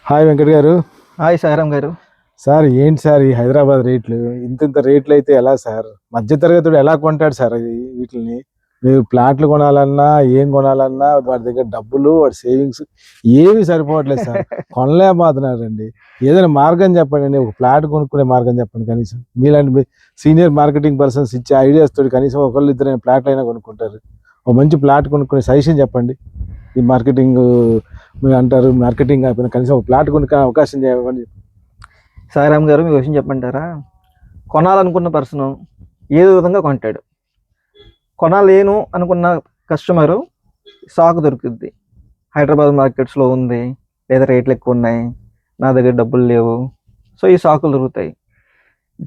Hi Venkat గారు. Hi Sairam గారు. Sir ఏంటి సార్ ఈ హైదరాబాద్ రేట్లు? ఇంత రేట్లు అయితే ఎలా సార్? మధ్యతరగతుడు ఎలా కొంటాడు సార్ వీటిని? మీరు ప్లాట్లు కొనాలన్నా, ఏం కొనాలన్నా వాడి దగ్గర డబ్బులు, వాడి సేవింగ్స్ ఏవి సరిపోవట్లేదు సార్. కొనలేకపోతున్నారండి. ఏదైనా మార్గం చెప్పండి. ఒక ప్లాట్ కొనుక్కునే మార్గం చెప్పండి కనీసం. మీలాంటి సీనియర్ మార్కెటింగ్ పర్సన్స్ ఇచ్చే ఐడియాస్ తోటి కనీసం ఒకళ్ళు ఇద్దరైనా ప్లాట్లు అయినా కొనుక్కుంటారు. ఒక మంచి ప్లాట్ కొనుక్కునే సజెషన్ చెప్పండి. ఈ మార్కెటింగ్ మీరు అంటారు, మార్కెటింగ్ అయిపోయిన కనీసం ఒక ప్లాట్ కొనుక్కునే అవకాశం చేయమని. సాయిరామ్ గారు, మీ విషయం చెప్పంటారా? కొనాలనుకున్న పర్సన్ ఏదో విధంగా కొంటాడు. కొనాలేను అనుకున్న కస్టమరు సాకు దొరుకుద్ది. హైదరాబాద్ మార్కెట్స్లో ఉంది, లేదా రేట్లు ఎక్కువ ఉన్నాయి, నా దగ్గర డబ్బులు లేవు. సో ఈ సాకులు దొరుకుతాయి.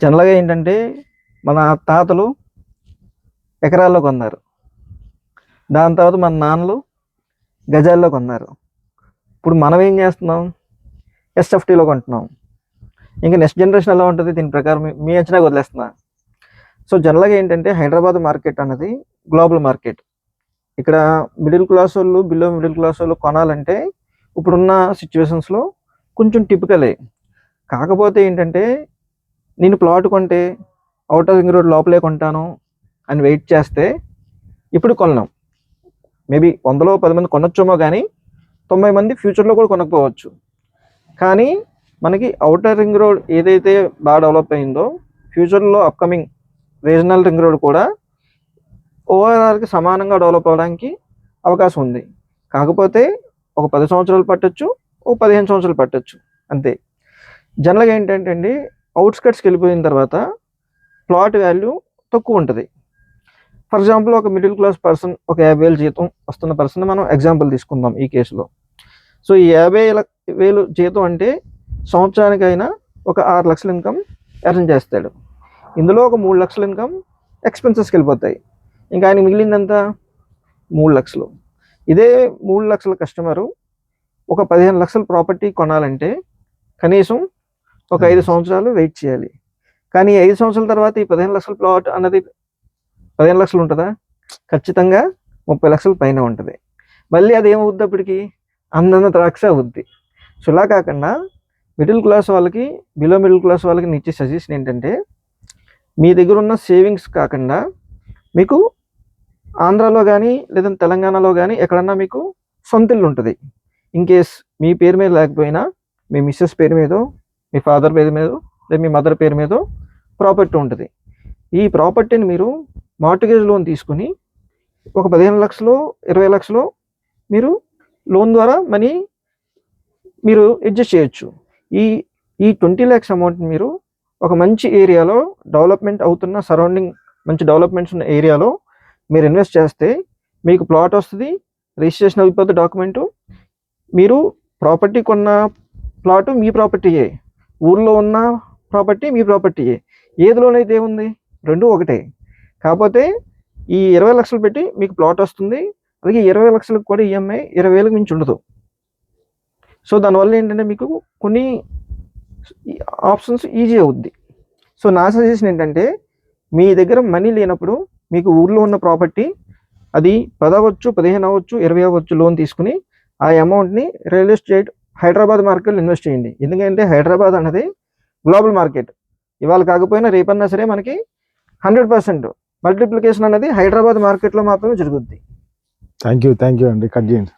జనరల్గా ఏంటంటే మన తాతలు ఎకరాల్లో కొన్నారు, దాని తర్వాత మన నాన్నలు గజాల్లో కొన్నారు. ఇప్పుడు మనం ఏం చేస్తున్నాం? ఎస్ఎఫ్టీలో కొంటున్నాం. ఇంకా నెక్స్ట్ జనరేషన్ ఎలా ఉంటుంది దీని ప్రకారం మీ అంచనా వదిలేస్తున్నా. సో జనరల్గా ఏంటంటే హైదరాబాద్ మార్కెట్ అన్నది గ్లోబల్ మార్కెట్. ఇక్కడ మిడిల్ క్లాస్ వాళ్ళు, బిలో మిడిల్ క్లాస్ వాళ్ళు కొనాలంటే ఇప్పుడున్న సిచ్యువేషన్స్లో కొంచెం టిపికలే. కాకపోతే ఏంటంటే నేను ప్లాట్ కొంటే అవుటర్ రింగ్ రోడ్ లోపలే కొంటాను అని వెయిట్ చేస్తే ఇప్పుడు కొనలేం. మేబీ 100లో 10 మంది కొనొచ్చేమో, కానీ 90 మంది ఫ్యూచర్లో కూడా కొనకపోవచ్చు. కానీ మనకి అవుటర్ రింగ్ రోడ్ ఏదైతే బాగా డెవలప్ అయిందో, ఫ్యూచర్లో అప్కమింగ్ రీజనల్ రింగ్ రోడ్ కూడా ఓవరాల్కి సమానంగా డెవలప్ అవ్వడానికి అవకాశం ఉంది. కాకపోతే ఒక 10 సంవత్సరాలు పట్టొచ్చు, ఒక 15 సంవత్సరాలు పట్టొచ్చు, అంతే. జనరల్గా ఏంటంటే అండి, అవుట్స్కట్స్కి వెళ్ళిపోయిన తర్వాత ప్లాట్ వాల్యూ తక్కువ ఉంటుంది. ఫర్ ఎగ్జాంపుల్ ఒక మిడిల్ క్లాస్ పర్సన్, ఒక 50,000 జీతం వస్తున్న పర్సన్ మనం ఎగ్జాంపుల్ తీసుకుందాం ఈ కేసులో. సో ఈ 50,000 జీతం అంటే సంవత్సరానికైనా ఒక 6 లక్షల ఇన్కమ్ ఎర్న్ చేస్తాడు. ఇందులో ఒక 3 లక్షల ఇన్కమ్ ఎక్స్పెన్సెస్కి వెళ్ళిపోతాయి. ఇంకా ఆయన మిగిలిందంతా 3 లక్షలు. ఇదే 3 లక్షల కస్టమరు ఒక 15 లక్షల ప్రాపర్టీ కొనాలంటే కనీసం ఒక 5 సంవత్సరాలు వెయిట్ చేయాలి. కానీ 5 సంవత్సరాల తర్వాత ఈ 15 లక్షల ప్లాట్ అన్నది 15 లక్షలు ఉంటుందా? ఖచ్చితంగా 30 లక్షల పైన ఉంటుంది. మళ్ళీ అది ఏమవుద్ది అప్పటికి? అందంత ద్రాక్ష అవుద్ది. సో ఇలా కాకుండా మిడిల్ క్లాస్ వాళ్ళకి, బిలో మిడిల్ క్లాస్ వాళ్ళకి నేను ఇచ్చే సజెషన్ ఏంటంటే, మీ దగ్గర ఉన్న సేవింగ్స్ కాకుండా మీకు ఆంధ్రాలో కానీ లేదంటే తెలంగాణలో కానీ ఎక్కడన్నా మీకు సొంత ఇల్లు ఉంటుంది. ఇన్ కేస్ మీ పేరు మీద లేకపోయినా మీ మిస్సెస్ పేరు మీదో, మీ ఫాదర్ పేరు మీదో, లేదా మీ మదర్ పేరు మీదో ప్రాపర్టీ ఉంటుంది. ఈ ప్రాపర్టీని మీరు మార్టిగేజ్ లోన్ తీసుకుని ఒక 15 లక్షలు 20 లక్షలు మీరు లోన్ ద్వారా మనీ మీరు అడ్జస్ట్ చేయొచ్చు. ఈ 20 lakhs అమౌంట్ మీరు ఒక మంచి ఏరియాలో, డెవలప్మెంట్ అవుతున్న సరౌండింగ్ మంచి డెవలప్మెంట్స్ ఉన్న ఏరియాలో మీరు ఇన్వెస్ట్ చేస్తే మీకు ప్లాట్ వస్తుంది, రిజిస్ట్రేషన్ అయిపోతుంది డాక్యుమెంటు. మీరు ప్రాపర్టీ కొన్న ప్లాటు మీ ప్రాపర్టీయే, ఊళ్ళో ఉన్న ప్రాపర్టీ మీ ప్రాపర్టీయే. ఏదిలోనైతే ఏముంది? రెండు ఒకటే. కాకపోతే ఈ 20 లక్షలు పెట్టి మీకు ప్లాట్ వస్తుంది, అలాగే 20 లక్షలకు కూడా ఈఎంఐ 20,000 మించి ఉండదు. సో దానివల్ల ఏంటంటే మీకు కొన్ని ఆప్షన్స్ ఈజీ అవుద్ది. సో నా సజెషన్ ఏంటంటే, మీ దగ్గర మనీ లేనప్పుడు మీకు ఊర్లో ఉన్న ప్రాపర్టీ అది 10 అవ్వచ్చు, 15 అవ్వచ్చు, 20 అవ్వచ్చు, లోన్ తీసుకుని ఆ అమౌంట్ని రియల్ ఎస్టేట్ హైదరాబాద్ మార్కెట్లో ఇన్వెస్ట్ చేయండి. ఎందుకంటే హైదరాబాద్ అనేది గ్లోబల్ మార్కెట్. ఇవాళ కాకపోయినా రేపన్నా సరే మనకి 100% మల్టిప్లికేషన్ అనేది హైదరాబాద్ మార్కెట్లో మాత్రమే జరుగుద్ది. థ్యాంక్ యూ అండి. కట్ చేయండి.